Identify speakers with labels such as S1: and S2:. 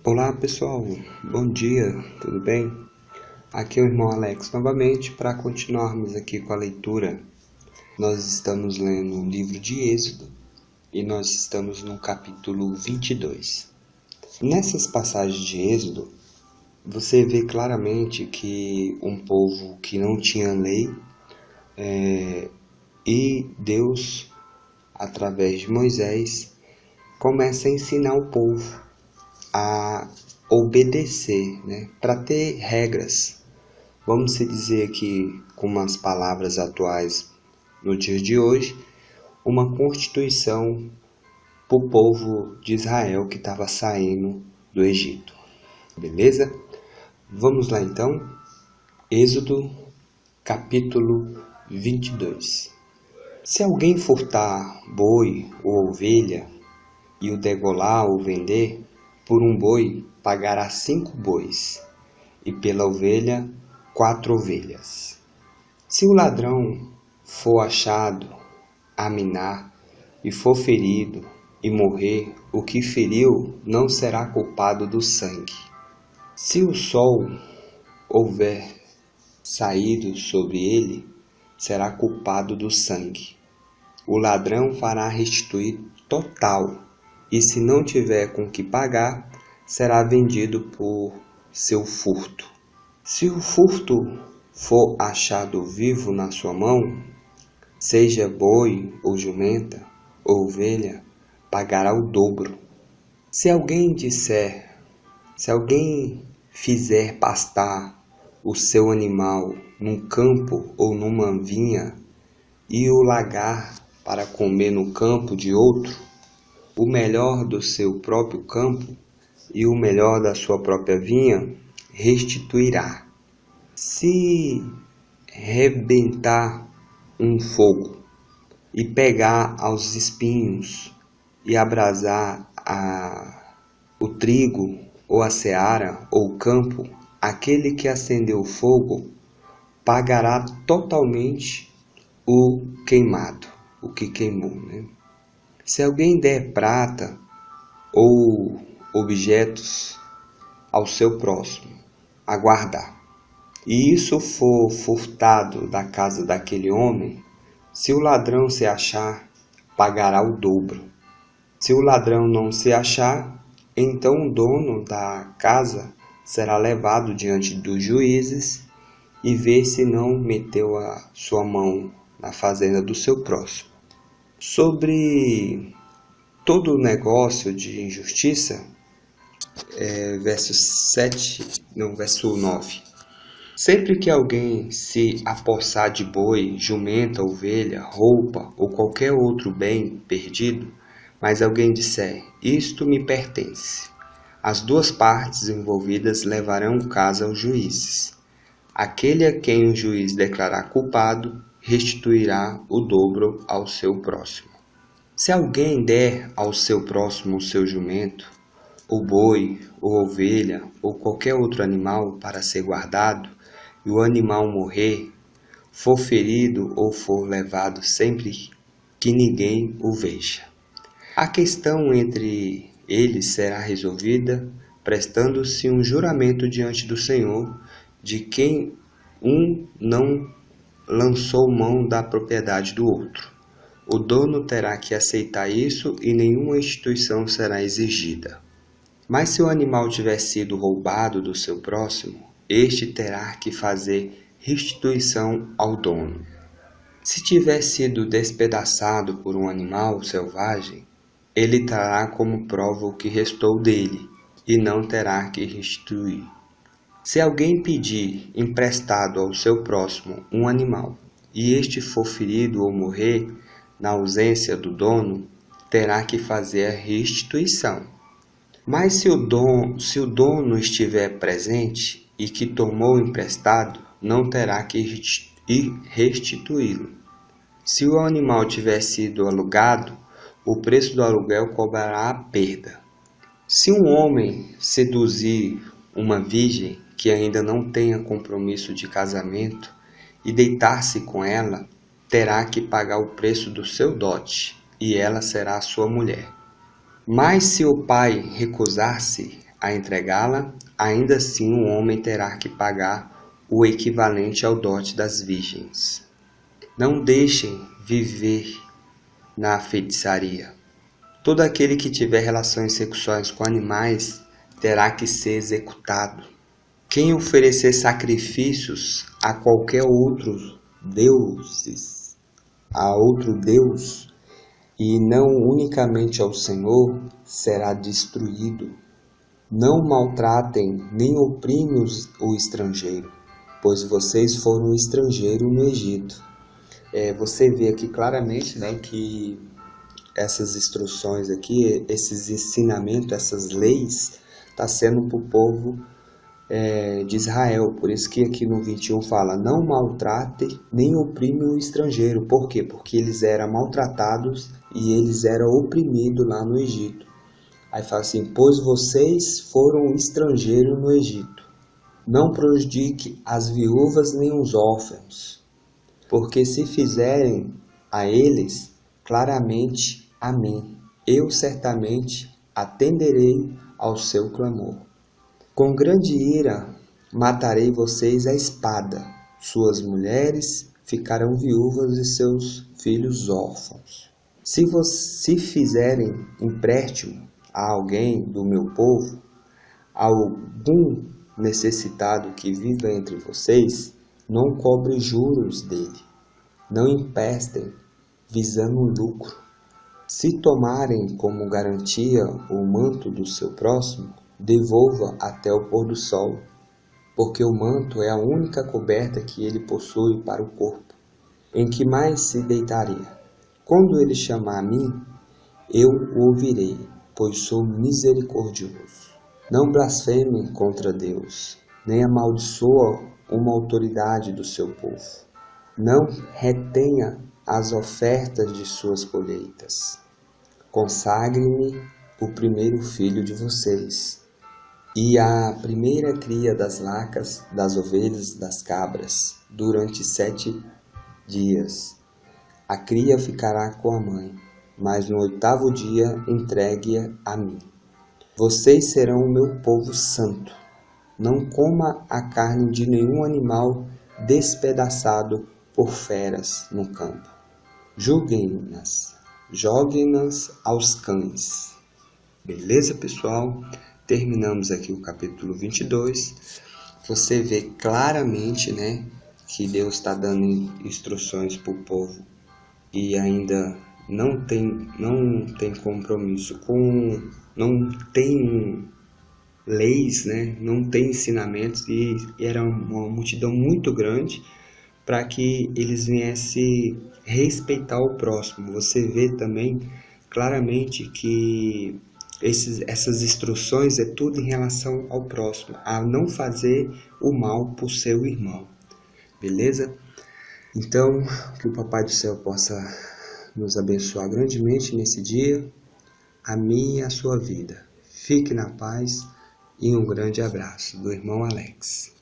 S1: Olá pessoal, bom dia, tudo bem? Aqui é o irmão Alex novamente para continuarmos aqui com a leitura. Nós estamos lendo o livro de Êxodo e nós estamos no capítulo 22. Nessas passagens de Êxodo, você vê claramente que um povo que não tinha lei e Deus, através de Moisés, começa a ensinar o povo a obedecer, para ter regras. Vamos se dizer aqui com umas palavras atuais no dia de hoje, uma constituição para o povo de Israel que estava saindo do Egito. Beleza? Vamos lá então, Êxodo capítulo 22. Se alguém furtar boi ou ovelha e o degolar ou vender, por um boi pagará 5 bois, e pela ovelha 4 ovelhas. Se o ladrão for achado a minar, e for ferido, e morrer, o que feriu não será culpado do sangue. Se o sol houver saído sobre ele, será culpado do sangue. O ladrão fará restituir total, e se não tiver com que pagar, será vendido por seu furto. Se o furto for achado vivo na sua mão, seja boi ou jumenta ou ovelha, pagará o dobro. Se alguém fizer pastar o seu animal num campo ou numa vinha e o largar para comer no campo de outro, o melhor do seu próprio campo e o melhor da sua própria vinha restituirá. Se rebentar um fogo e pegar aos espinhos e abrasar o trigo ou a seara ou o campo, aquele que acendeu o fogo pagará totalmente o queimado, o que queimou, Se alguém der prata ou objetos ao seu próximo a guardar, e isso for furtado da casa daquele homem, se o ladrão se achar, pagará o dobro. Se o ladrão não se achar, então o dono da casa será levado diante dos juízes e ver se não meteu a sua mão na fazenda do seu próximo. Sobre todo o negócio de injustiça, verso 9. Sempre que alguém se apossar de boi, jumenta, ovelha, roupa ou qualquer outro bem perdido, mas alguém disser, isto me pertence, as duas partes envolvidas levarão o caso aos juízes. Aquele a quem o juiz declarar culpado, restituirá o dobro ao seu próximo. Se alguém der ao seu próximo o seu jumento, o boi, ou ovelha, ou qualquer outro animal para ser guardado, e o animal morrer, for ferido ou for levado sempre que ninguém o veja, a questão entre eles será resolvida prestando-se um juramento diante do Senhor, de quem um não lançou mão da propriedade do outro. O dono terá que aceitar isso e nenhuma restituição será exigida. Mas se o animal tiver sido roubado do seu próximo, este terá que fazer restituição ao dono. Se tiver sido despedaçado por um animal selvagem, ele trará como prova o que restou dele, e não terá que restituir. Se alguém pedir emprestado ao seu próximo um animal, e este for ferido ou morrer, na ausência do dono, terá que fazer a restituição. Mas se o dono estiver presente e que tomou emprestado, não terá que restituí-lo. Se o animal tiver sido alugado, o preço do aluguel cobrará a perda. Se um homem seduzir uma virgem que ainda não tenha compromisso de casamento e deitar-se com ela, terá que pagar o preço do seu dote, e ela será sua mulher. Mas se o pai recusar-se a entregá-la, ainda assim o homem terá que pagar o equivalente ao dote das virgens. Não deixem viver na feitiçaria. Todo aquele que tiver relações sexuais com animais terá que ser executado. Quem oferecer sacrifícios a qualquer outro Deus, e não unicamente ao Senhor, será destruído. Não maltratem nem oprimem o estrangeiro, pois vocês foram estrangeiros no Egito. Você vê aqui claramente, né, que essas instruções aqui, esses ensinamentos, essas leis, está sendo para o povo de Israel. Por isso que aqui no 21 fala, não maltrate nem oprime o estrangeiro. Por quê? Porque eles eram maltratados e eles eram oprimidos lá no Egito. Aí fala assim, pois vocês foram estrangeiros no Egito. Não prejudique as viúvas nem os órfãos, porque se fizerem a eles, claramente a mim, eu certamente atenderei ao seu clamor. Com grande ira matarei vocês à espada, suas mulheres ficarão viúvas e seus filhos órfãos. Se fizerem empréstimo a alguém do meu povo, a algum necessitado que viva entre vocês, não cobre juros dele, não emprestem visando lucro. Se tomarem como garantia o manto do seu próximo, devolva até o pôr do sol, porque o manto é a única coberta que ele possui para o corpo, em que mais se deitaria. Quando ele chamar a mim, eu o ouvirei, pois sou misericordioso. Não blasfeme contra Deus, nem amaldiçoa uma autoridade do seu povo. Não retenha as ofertas de suas colheitas. Consagre-me o primeiro filho de vocês, e a primeira cria das vacas, das ovelhas, das cabras, durante 7 dias. A cria ficará com a mãe, mas no 8º dia entregue-a a mim. Vocês serão o meu povo santo. Não coma a carne de nenhum animal despedaçado por feras no campo. Julguem-nas, joguem-nas aos cães. Beleza, pessoal? Terminamos aqui o capítulo 22. Você vê claramente, né, que Deus está dando instruções para o povo e ainda não tem compromisso com, não tem leis, né, não tem ensinamentos, e era uma multidão muito grande para que eles viessem respeitar o próximo. Você vê também claramente que essas instruções é tudo em relação ao próximo, a não fazer o mal para o seu irmão, beleza? Então, que o Papai do Céu possa nos abençoar grandemente nesse dia, a minha e a sua vida. Fique na paz e um grande abraço do irmão Alex.